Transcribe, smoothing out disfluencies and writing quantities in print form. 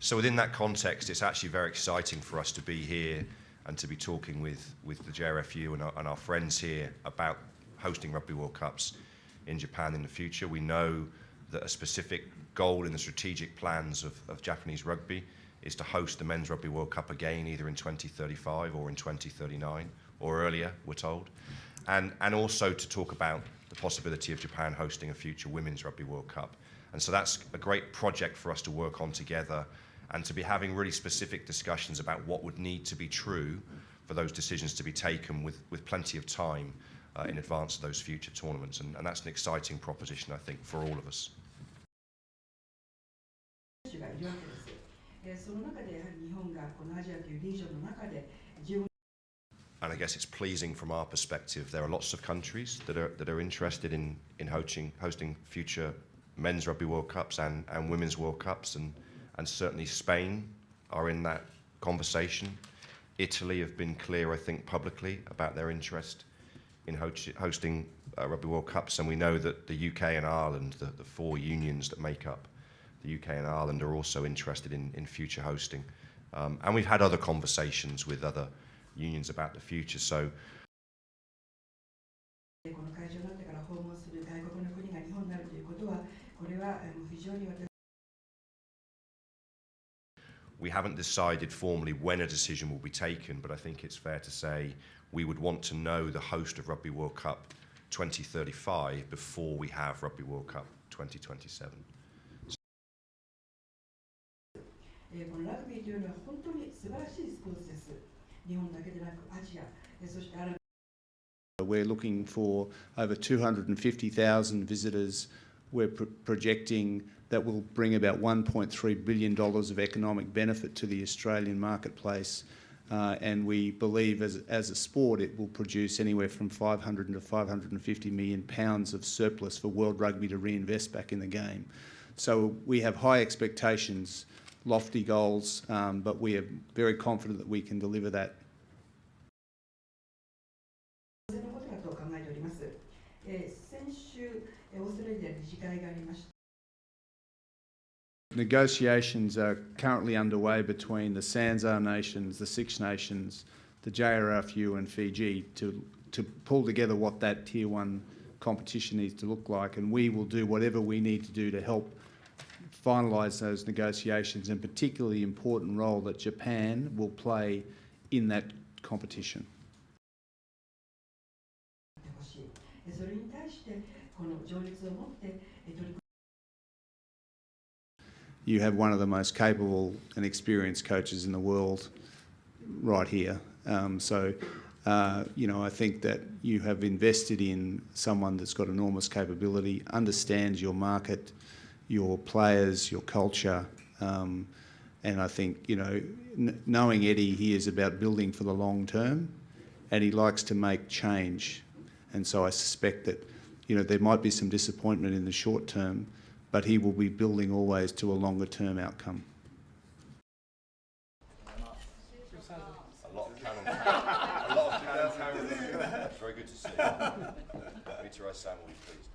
So within that context, it's actually very exciting for us to be here and to be talking with the JRFU and our friends here about hosting Rugby World Cups in Japan in the future. We know that a specific goal in the strategic plans of Japanese rugby is to host the Men's Rugby World Cup again, either in 2035 or in 2039, or earlier, we're told. And also to talk about the possibility of Japan hosting a future Women's Rugby World Cup. And so that's a great project for us to work on together and to be having really specific discussions about what would need to be true for those decisions to be taken with plenty of time in advance of those future tournaments. And that's an exciting proposition, I think, for all of us. And I guess it's pleasing from our perspective. There are lots of countries that are interested in hosting future Men's Rugby World Cups and Women's World Cups, and certainly Spain are in that conversation. Italy have been clear, I think, publicly about their interest in hosting Rugby World Cups, and we know that the UK and Ireland, the four unions that make up the UK and Ireland, are also interested in future hosting. And we've had other conversations with other unions about the future. So we haven't decided formally when a decision will be taken, but I think it's fair to say we would want to know the host of Rugby World Cup 2035 before we have Rugby World Cup 2027. We're looking for over 250,000 visitors. We're projecting that will bring about $1.3 billion of economic benefit to the Australian marketplace. And we believe as a sport it will produce anywhere from 500 to 550 million pounds of surplus for World Rugby to reinvest back in the game. So we have high expectations, lofty goals, but we are very confident that we can deliver that. Negotiations are currently underway between the Sanzar nations, the Six Nations, the JRFU and Fiji to pull together what that Tier 1 competition needs to look like, and we will do whatever we need to do to help finalise those negotiations, and particularly the important role that Japan will play in that competition. You have one of the most capable and experienced coaches in the world right here. You know, I think that you have invested in someone that's got enormous capability, understands your market, your players, your culture, and I think, you know, knowing Eddie, he is about building for the long term, and he likes to make change. And so I suspect that, you know, there might be some disappointment in the short term, but he will be building always to a longer term outcome. A lot of cannon. Very good to see. Peter Sam will be pleased.